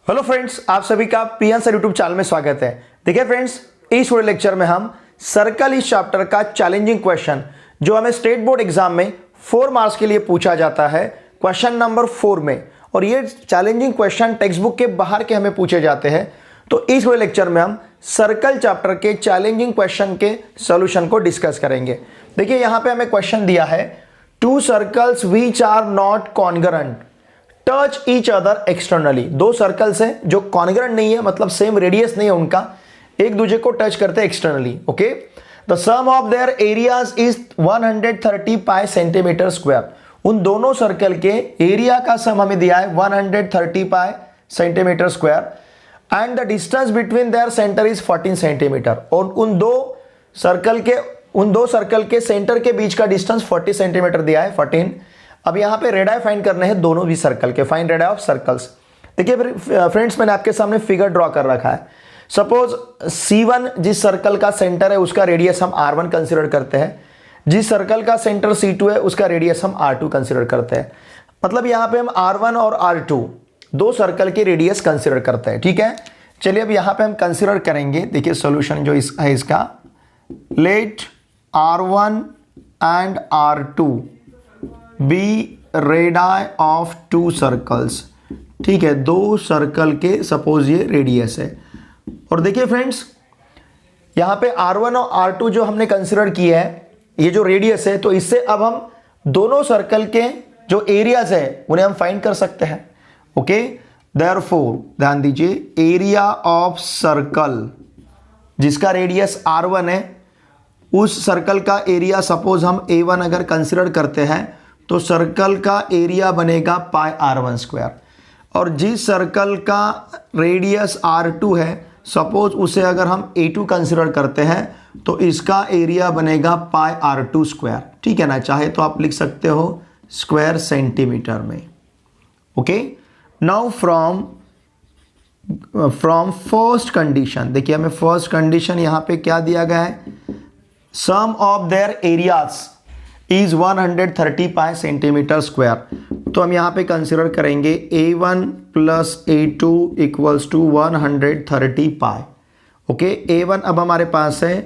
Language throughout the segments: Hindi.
हेलो फ्रेंड्स, आप सभी का पीएन सर यूट्यूब चैनल में स्वागत है। देखिए फ्रेंड्स, इस वीडियो लेक्चर में हम सर्कल इस चैप्टर का चैलेंजिंग क्वेश्चन जो हमें स्टेट बोर्ड एग्जाम में 4 मार्क्स के लिए पूछा जाता है, क्वेश्चन नंबर 4 में, और ये चैलेंजिंग क्वेश्चन टेक्स्ट बुक के बाहर के हमें पूछे जाते हैं। तो इस वीडियो लेक्चर में हम सर्कल चैप्टर के चैलेंजिंग क्वेश्चन के सोल्यूशन को डिस्कस करेंगे। देखिए यहाँ पे हमें क्वेश्चन दिया है, 2 circles which are not congruent touch each other externally. 2 circles हैं जो कॉन्ग्रुएंट नहीं है, मतलब सेम रेडियस नहीं है उनका, एक दूसरे को टच करते हैं externally. Okay, the sum of their areas is 130 pi centimetre square. उन दोनों सर्कल के एरिया का सम हमें दिया है 130 pi centimetre square and the distance between their centre is 14 centimetre. और उन दो सर्कल के सेंटर के बीच का डिस्टेंस 40 सेंटीमीटर दिया है, 14। अब यहां पे रेडियस फाइंड करने हैं दोनों भी सर्कल के, फाइंड रेडियस ऑफ सर्कल्स। देखिए फ्रेंड्स, मैंने आपके सामने फिगर ड्रॉ कर रखा है। सपोज C1 जिस सर्कल का सेंटर है उसका रेडियस हम R1 कंसीडर करते हैं, जिस सर्कल का सेंटर C2 है उसका रेडियस हम R2 कंसीडर करते हैं। मतलब यहां पे हम R1 और R2 दो सर्कल के रेडियस कंसीडर करते हैं। ठीक है, चलिए अब यहां पे हम कंसीडर करेंगे। देखिए सॉल्यूशन जो है इसका, let R1 and R2 be radius of 2 circles. ठीक है, 2 सर्कल के सपोज ये रेडियस है। और देखिए फ्रेंड्स, यहां पे R1 और R2 जो हमने कंसीडर किया है, ये जो रेडियस है, तो इससे अब हम दोनों सर्कल के जो एरियाज है उन्हें हम फाइंड कर सकते हैं। ओके, देयरफॉर ध्यान दीजिए, एरिया ऑफ सर्कल जिसका रेडियस R1 है, उस सर्कल का एरिया सपोज हम A1 अगर कंसीडर करते हैं तो सर्कल का एरिया बनेगा पाई R1 स्क्वायर। और जिस सर्कल का रेडियस R2 है, सपोज उसे अगर हम A2 कंसीडर करते हैं तो इसका एरिया बनेगा पाई R2 स्क्वायर। ठीक है ना, चाहे तो आप लिख सकते हो स्क्वायर सेंटीमीटर में। Okay, now from first condition, देखिए हमें फर्स्ट कंडीशन यहां पे क्या दिया गया है, sum of their areas is 130 pi centimetre square. तो हम यहां पे कंसीडर करेंगे A1 plus A2 equals to 130 pi. Okay, A1 अब हमारे पास है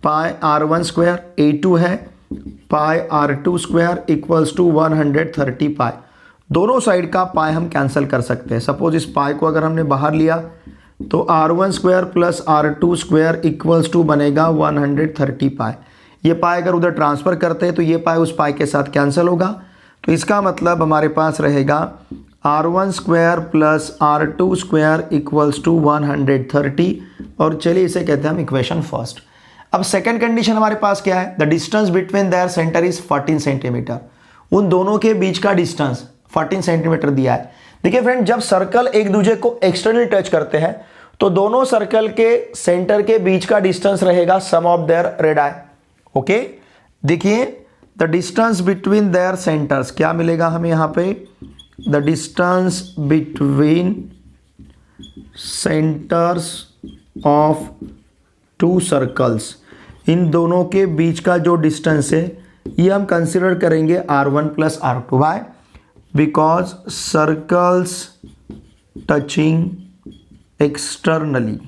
पाई R1 स्क्वायर, A2 है पाई R2 स्क्वायर इक्वल्स टू 130 पाई। दोनों साइड का पाई हम कैंसिल कर सकते हैं। सपोज इस पाई को अगर हमने बाहर लिया तो R1 square plus R2 square equals to बनेगा 130 पाई। ये पाई अगर उधर ट्रांसफर करते हैं तो ये पाई उस पाई के साथ कैंसिल होगा। तो इसका मतलब हमारे पास रहेगा R1 square plus R2 square equals to 130। और चलिए इसे कहते हैं हम इक्वेशन फर्स्ट। अब सेकंड कंडीशन हमारे पास क्या है, the distance between their centre is 14 centimetre. उन दोनों के बीच का डिस्टेंस 14 सेंटीमीटर दिया है। देखिए फ्रेंड, जब सर्कल एक दूसरे को एक्सटर्नली टच करते हैं तो दोनों सर्कल के सेंटर के बीच का डिस्टेंस रहेगा sum of their radius. Okay, देखिए the distance between their centres क्या मिलेगा हमें यहां पे, the distance between centres of 2 circles, इन दोनों के बीच का जो डिस्टेंस है ये हम कंसीडर करेंगे R1 plus R2 by, because circles touching externally,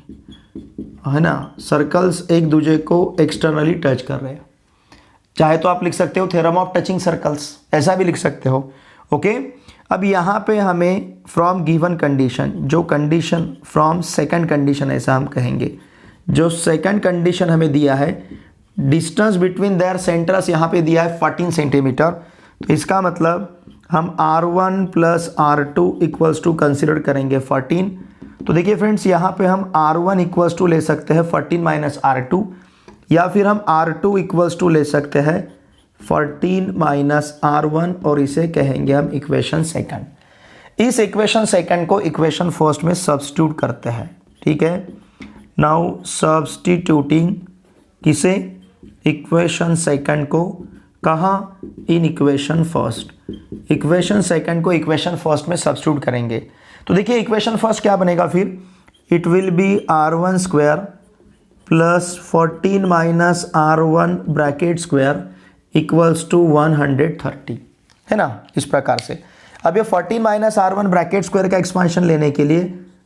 है ना, सर्कल्स एक दूसरे को एक्सटर्नली टच कर रहे हैं। चाहे तो आप लिख सकते हो थ्योरम ऑफ टचिंग सर्कल्स, ऐसा भी लिख सकते हो। ओके, अब यहाँ पे हमें फ्रॉम गिवन कंडीशन, जो कंडीशन फ्रॉम सेकंड कंडीशन ऐसा हम कहेंगे, जो सेकंड कंडीशन हमें दिया है, डिस्टेंस बिटवीन देयर सेंटर्स यहाँ पे दिया है 14 सेंटीमीटर। तो इसका मतलब हम R1 plus R2 equals to consider करेंगे 14। तो देखिए फ्रेंड्स, यहाँ पे हम R1 इक्वल्स टू ले सकते हैं 14 माइनस R2, या फिर हम R2 इक्वल्स टू ले सकते हैं 14 माइनस R1, और इसे कहेंगे हम इक्वेशन सेकंड। इस इक्वेशन सेकंड को इक्वेशन फर्स्ट में सब्स्टिट्यूट करते हैं। ठीक है, नाउ सब्स्टिट्यूटिंग किसे, इक्वेशन सेकंड को, कहाँ, in equation first. Equation second को इक्वेशन फर्स्ट में सब्स्टिट्यूट करेंगे। तो देखिए इक्वेशन फर्स्ट क्या बनेगा फिर, it will be R1 square plus 14 minus R1 bracket square equals to 130, है ना, इस प्रकार से। अब ये 14 माइनस R1 ब्रैकेट स्क्वायर का एक्सपांशन लेने के लिए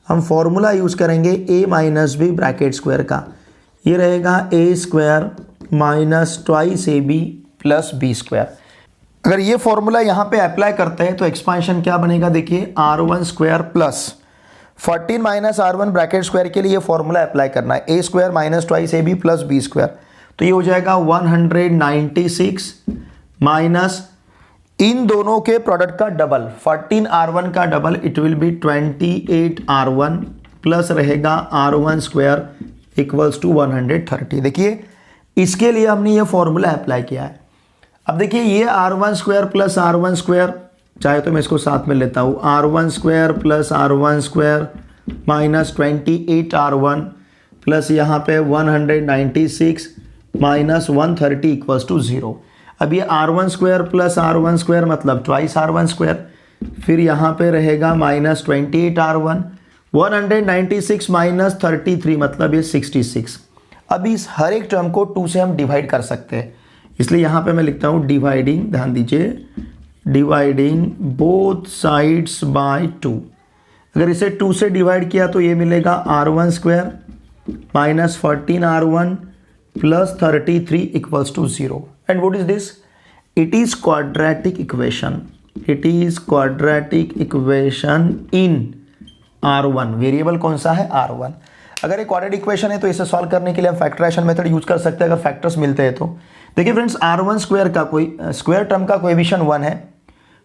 हम फॉर्मूला यूज़ करेंगे a minus B bracket square का। ये रहेगा a square minus twice A B plus B square. अगर ये फॉर्मूला यहाँ पे अप्लाई करते हैं तो एक्सपांशन क्या बनेगा, देखिए r1 square plus 14 minus r1 bracket square के लिए ये फॉर्मूला अप्लाई करना है, a square minus twice A B plus B square. तो ये हो जाएगा 196 माइनस इन दोनों के प्रोडक्ट का डबल 14r1 का double it will B 28r1 plus रहेगा r1 स्क्वायर इक्वल्स टू 130। देखिए इसके लिए हमने ये फॉर्मूला अप्लाई किया है। अब देखिए ये r1 square plus r1 square, चाहे तो मैं इसको साथ में लेता हूँ, r1 square plus r1 square minus 28r1 plus यहाँ पे 196 माइनस 130 इक्वल्स टू 0। अब ये r1 square plus r1 square मतलब ट्वाइस r1 स्क्वायर, फिर यहाँ पे रहेगा माइनस 28r1, 196 माइनस 33 मतलब ये 66। अब इस हर एक टर्म को 2 से हम डिवाइड कर सकते हैं, इसलिए यहाँ पे मैं लिखता हूँ डिवाइडिंग, ध्यान दीजिए, डिवाइडिंग बोथ साइड्स बाय 2। अगर इसे 2 से डिवाइड किया तो ये मिलेगा r1 square minus 14r1 plus 33 equals to 0। And what is this? It is quadratic equation, it is quadratic equation in r1। Variable कौन सा है? r1। अगर एक क्वाड्रेटिक इक्वेशन है तो इसे सॉल्व करने के लिए हम फैक्टराइजेशन मेथड यूज कर सकते हैं अगर फैक्टर्स मिलते हैं तो। देखिए फ्रेंड्स, r1 स्क्वायर का कोई स्क्वायर टर्म का कोएफिशिएंट 1 है,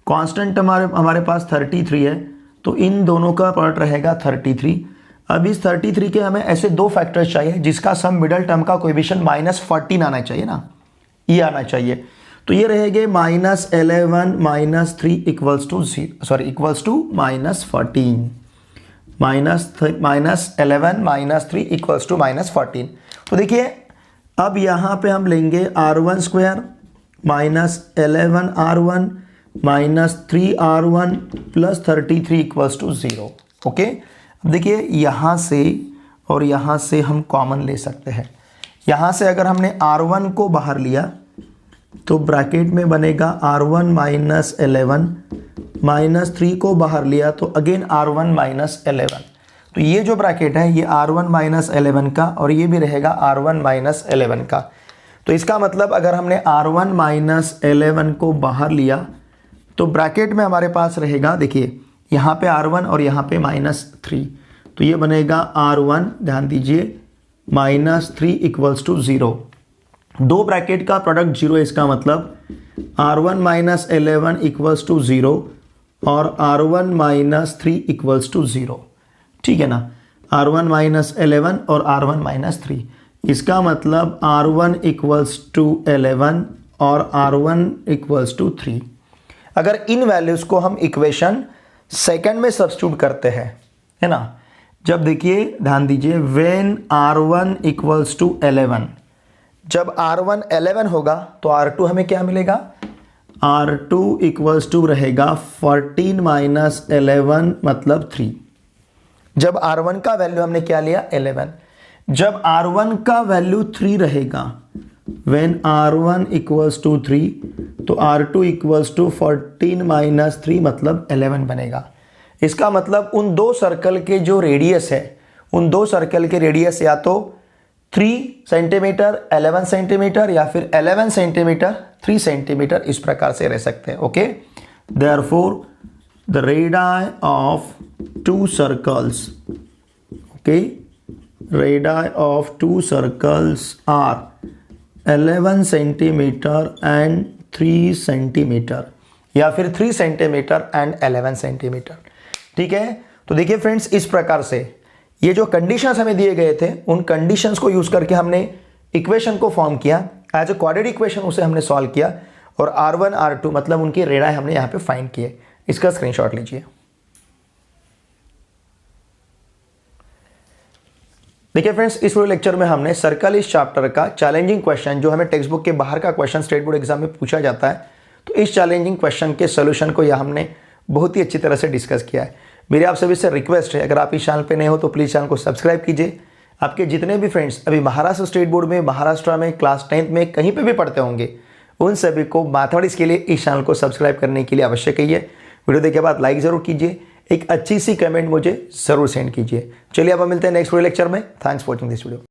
कांस्टेंट हमारे पास 33 है, तो इन दोनों का प्रोडक्ट रहेगा 33। अब इस 33 के हमें ऐसे दो फैक्टर्स चाहिए जिसका सम मिडल टर्म का कोएफिशिएंट -14 आना चाहिए ना, ये आना चाहिए। तो ये रहेंगे -11 minus 3 equals to -14, -11 minus 3 equals to -14। तो देखिए अब यहाँ पे हम लेंगे r1 square minus 11r1 minus 3r1 plus 33 equals to 0। Okay, अब देखिए यहाँ से और यहाँ से हम कॉमन ले सकते हैं। यहाँ से अगर हमने r1 को बाहर लिया तो ब्रैकेट में बनेगा r1 माइनस 11 माइनस 3 को बाहर लिया तो अगेन r1 माइनस 11। तो ये जो ब्रैकेट है ये r1 माइनस 11 का और ये भी रहेगा r1 माइनस 11 का। तो इसका मतलब अगर हमने r1 माइनस 11 को बाहर लिया तो ब्रैकेट में हमारे पास रहेगा, देखिए यहाँ पे r1 और यहाँ पे -3, तो ये बनेगा r1, ध्यान दीजिए, -3 इक्वल्स टू 0। दो ब्रैकेट का प्रोडक्ट 0 है, इसका मतलब r1 माइनस 11 इक्वल्स टू 0 और r1 माइनस 3 इक्वल्स टू 0। ठीक है ना, r1 माइनस 11 और r1 माइनस 3, इसका मतलब r1 इक्वल्स टू 11 और r1 इक्वल्स टू 3। अगर इन वैल्यूज़ को हम इक्वेशन सेकंड में सब्स्टिट्यूट करते हैं, है ना, जब देखिए ध्यान दीजिए, व्हेन r1 इक्वल्स टू 11, जब r1 11 होगा तो r2 हमें क्या मिलेगा? r2 इक्वल्स टू रहेगा 14 माइनस 11 मतलब 3। जब r1 का वैल्यू हमने क्या लिया? 11। जब r1 का वैल्यू 3 रहेगा, व्हेन r1 इक्वल्स टू 3, तो r2 इक्वल्स टू 14 माइनस 3 मतलब 11 बनेगा। इसका मतलब उन दो सर्कल के जो रेडियस है, उन दो सर्कल के रेडियस या तो 3 सेंटीमीटर 11 सेंटीमीटर या फिर 11 सेंटीमीटर 3 सेंटीमीटर, इस प्रकार से रह सकते हैं। Okay, therefore the radii of two circles, okay, radii of two circles are 11 centimetre and 3 centimetre या फिर 3 सेंटीमीटर एंड 11 सेंटीमीटर। ठीक है, तो देखिए फ्रेंड्स, इस प्रकार से ये जो कंडीशंस हमें दिए गए थे उन कंडीशंस को यूज करके हमने इक्वेशन को फॉर्म किया एज अ क्वाड्रेटिक इक्वेशन, उसे हमने सॉल्व किया और r1 r2 मतलब उनकी रेडियाई हमने यहाँ पे फाइंड किए। इसका स्क्रीनशॉट लीजिए। देखिए फ्रेंड्स, इस वीडियो लेक्चर में हमने सर्कल इस चैप्टर का चैलेंजिंग क्वेश्चन, जो हमें टेक्स्ट बुक के बाहर का क्वेश्चन स्टेट बोर्ड एग्जाम में पूछा जाता है, तो इस चैलेंजिंग क्वेश्चन के सोल्यूशन को यह हमने बहुत ही अच्छी तरह से डिस्कस किया है। मेरी आप सभी से रिक्वेस्ट है, अगर आप इस चैनल पे नए हो तो प्लीज़ चैनल को सब्सक्राइब कीजिए। आपके जितने भी फ्रेंड्स अभी महाराष्ट्र स्टेट बोर्ड में, महाराष्ट्र में क्लास 10th में कहीं पे भी पढ़ते होंगे, उन सभी को मैथमेटिक्स के लिए इस चैनल को सब्सक्राइब करने के लिए अवश्य कहिए। वीडियो देखने के बाद लाइक ज़रूर कीजिए। एक अच्छी सी कमेंट मुझे ज़रूर सेंड कीजिए। चलिए अब हम मिलते हैं नेक्स्ट वीडियो लेक्चर में। Thanks for watching this video.